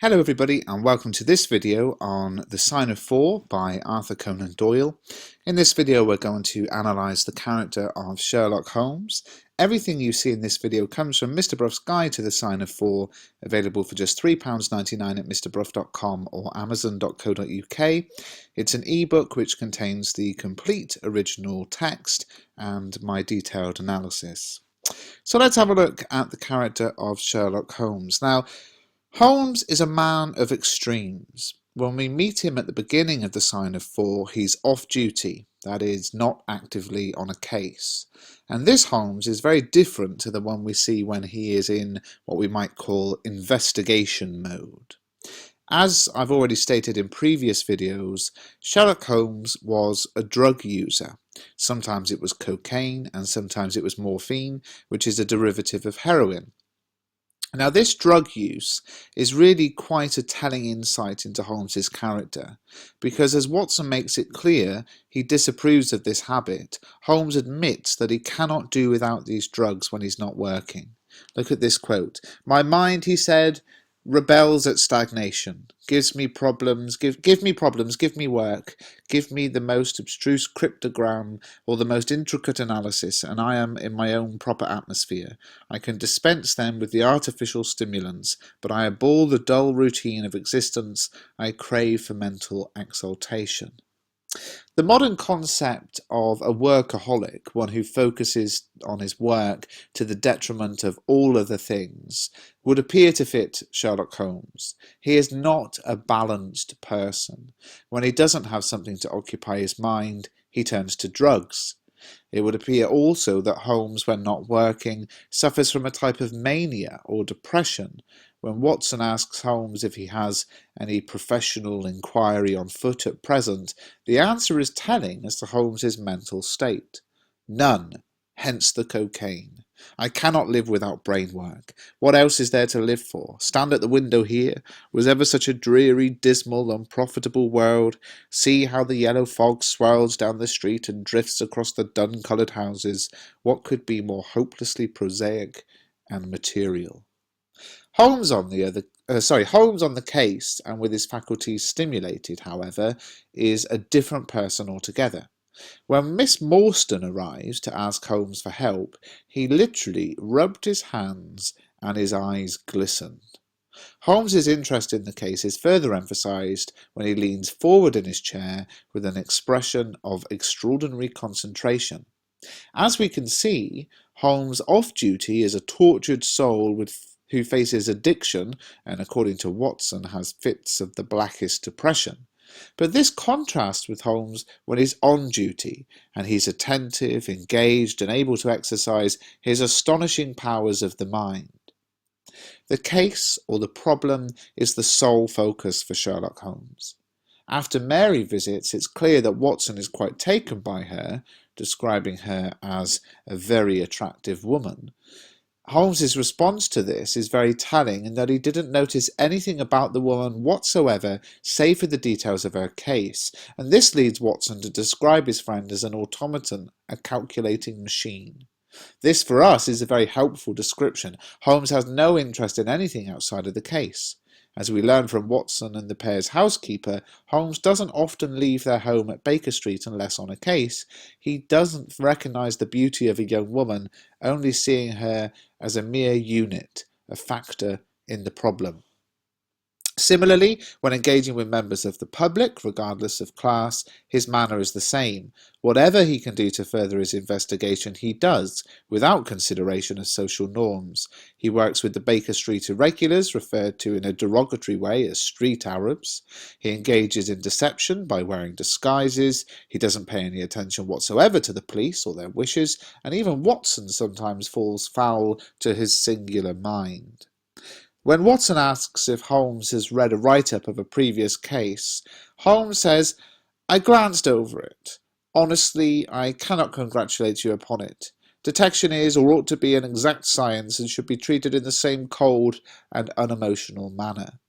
Hello everybody and welcome to this video on The Sign of Four by Arthur Conan Doyle. In this video we're going to analyse the character of Sherlock Holmes. Everything you see in this video comes from Mr. Bruff's Guide to the Sign of Four, available for just £3.99 at mrbruff.com or amazon.co.uk. It's an ebook which contains the complete original text and my detailed analysis. So let's have a look at the character of Sherlock Holmes. Now, Holmes is a man of extremes. When we meet him at the beginning of The Sign of Four, he's off duty, that is, not actively on a case. And this Holmes is very different to the one we see when he is in what we might call investigation mode. As I've already stated in previous videos, Sherlock Holmes was a drug user. Sometimes it was cocaine and sometimes it was morphine, which is a derivative of heroin. Now, this drug use is really quite a telling insight into Holmes's character, because as Watson makes it clear he disapproves of this habit, Holmes admits that he cannot do without these drugs when he's not working. Look at this quote. "My mind," he said, "rebels at stagnation, gives me problems, give me work, give me the most abstruse cryptogram or the most intricate analysis, and I am in my own proper atmosphere. I can dispense them with the artificial stimulants, but I abhor the dull routine of existence. I crave for mental exaltation." The modern concept of a workaholic, one who focuses on his work to the detriment of all other things, would appear to fit Sherlock Holmes. He is not a balanced person. When he doesn't have something to occupy his mind, he turns to drugs. It would appear also that Holmes, when not working, suffers from a type of mania or depression. When Watson asks Holmes if he has any professional inquiry on foot at present, the answer is telling as to Holmes's mental state. None, hence the cocaine. I cannot live without brain work. What else is there to live for? Stand at the window here. Was ever such a dreary, dismal, unprofitable world? See how the yellow fog swirls down the street and drifts across the dun-coloured houses. What could be more hopelessly prosaic and material? Holmes on the case, and with his faculties stimulated, however, is a different person altogether. When Miss Morstan arrives to ask Holmes for help, he literally rubbed his hands and his eyes glistened. Holmes's interest in the case is further emphasised when he leans forward in his chair with an expression of extraordinary concentration. As we can see, Holmes off duty is a tortured soul who faces addiction and, according to Watson, has fits of the blackest depression. But this contrasts with Holmes when he's on duty, and he's attentive, engaged, and able to exercise his astonishing powers of the mind. The case, or the problem, is the sole focus for Sherlock Holmes. After Mary visits, it's clear that Watson is quite taken by her, describing her as a very attractive woman. Holmes's response to this is very telling in that he didn't notice anything about the woman whatsoever save for the details of her case, and this leads Watson to describe his friend as an automaton, a calculating machine. This, for us, is a very helpful description. Holmes has no interest in anything outside of the case. As we learn from Watson and the pair's housekeeper, Holmes doesn't often leave their home at Baker Street unless on a case. He doesn't recognise the beauty of a young woman, only seeing her as a mere unit, a factor in the problem. Similarly, when engaging with members of the public, regardless of class, his manner is the same. Whatever he can do to further his investigation, he does, without consideration of social norms. He works with the Baker Street irregulars, referred to in a derogatory way as street Arabs. He engages in deception by wearing disguises. He doesn't pay any attention whatsoever to the police or their wishes, and even Watson sometimes falls foul to his singular mind. When Watson asks if Holmes has read a write-up of a previous case, Holmes says, "I glanced over it. Honestly, I cannot congratulate you upon it. Detection is, or ought to be, an exact science and should be treated in the same cold and unemotional manner."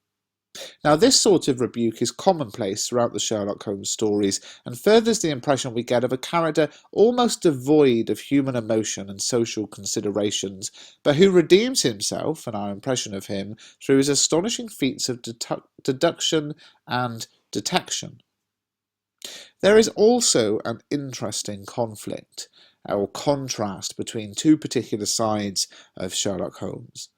Now, this sort of rebuke is commonplace throughout the Sherlock Holmes stories and furthers the impression we get of a character almost devoid of human emotion and social considerations, but who redeems himself and our impression of him through his astonishing feats of deduction and detection. There is also an interesting conflict or contrast between two particular sides of Sherlock Holmes.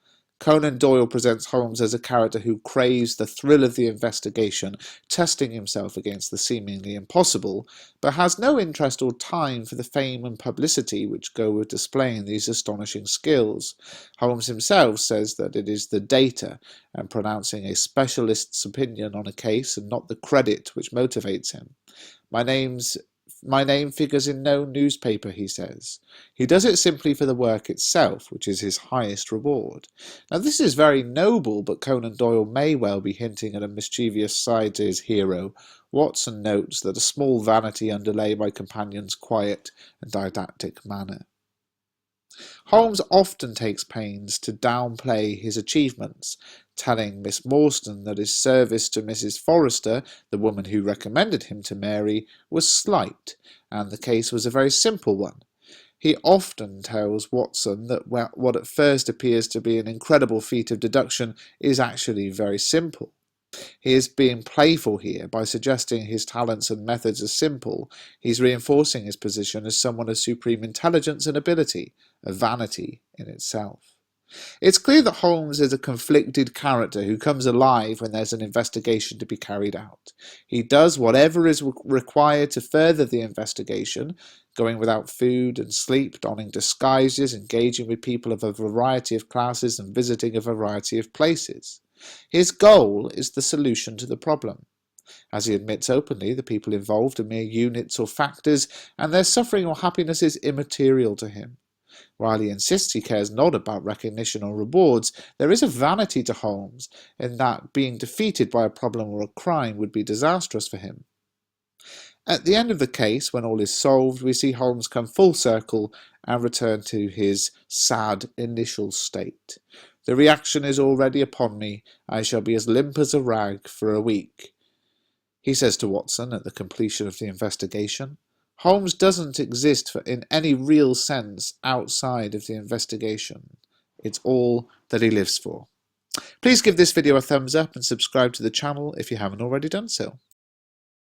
Conan Doyle presents Holmes as a character who craves the thrill of the investigation, testing himself against the seemingly impossible, but has no interest or time for the fame and publicity which go with displaying these astonishing skills. Holmes himself says that it is the data and pronouncing a specialist's opinion on a case and not the credit which motivates him. My name figures in no newspaper, he says. He does it simply for the work itself, which is his highest reward. Now, this is very noble, but Conan Doyle may well be hinting at a mischievous side to his hero. Watson notes that a small vanity underlay my companion's quiet and didactic manner. Holmes often takes pains to downplay his achievements, telling Miss Morstan that his service to Mrs. Forrester, the woman who recommended him to Mary, was slight, and the case was a very simple one. He often tells Watson that what at first appears to be an incredible feat of deduction is actually very simple. He is being playful here by suggesting his talents and methods are simple. He's reinforcing his position as someone of supreme intelligence and ability, a vanity in itself. It's clear that Holmes is a conflicted character who comes alive when there's an investigation to be carried out. He does whatever is required to further the investigation, going without food and sleep, donning disguises, engaging with people of a variety of classes, and visiting a variety of places. His goal is the solution to the problem. As he admits openly, the people involved are mere units or factors, and their suffering or happiness is immaterial to him. While he insists he cares not about recognition or rewards, there is a vanity to Holmes in that being defeated by a problem or a crime would be disastrous for him. At the end of the case, when all is solved, we see Holmes come full circle and return to his sad initial state. The reaction is already upon me. I shall be as limp as a rag for a week, he says to Watson at the completion of the investigation. Holmes doesn't exist in any real sense outside of the investigation. It's all that he lives for. Please give this video a thumbs up and subscribe to the channel if you haven't already done so.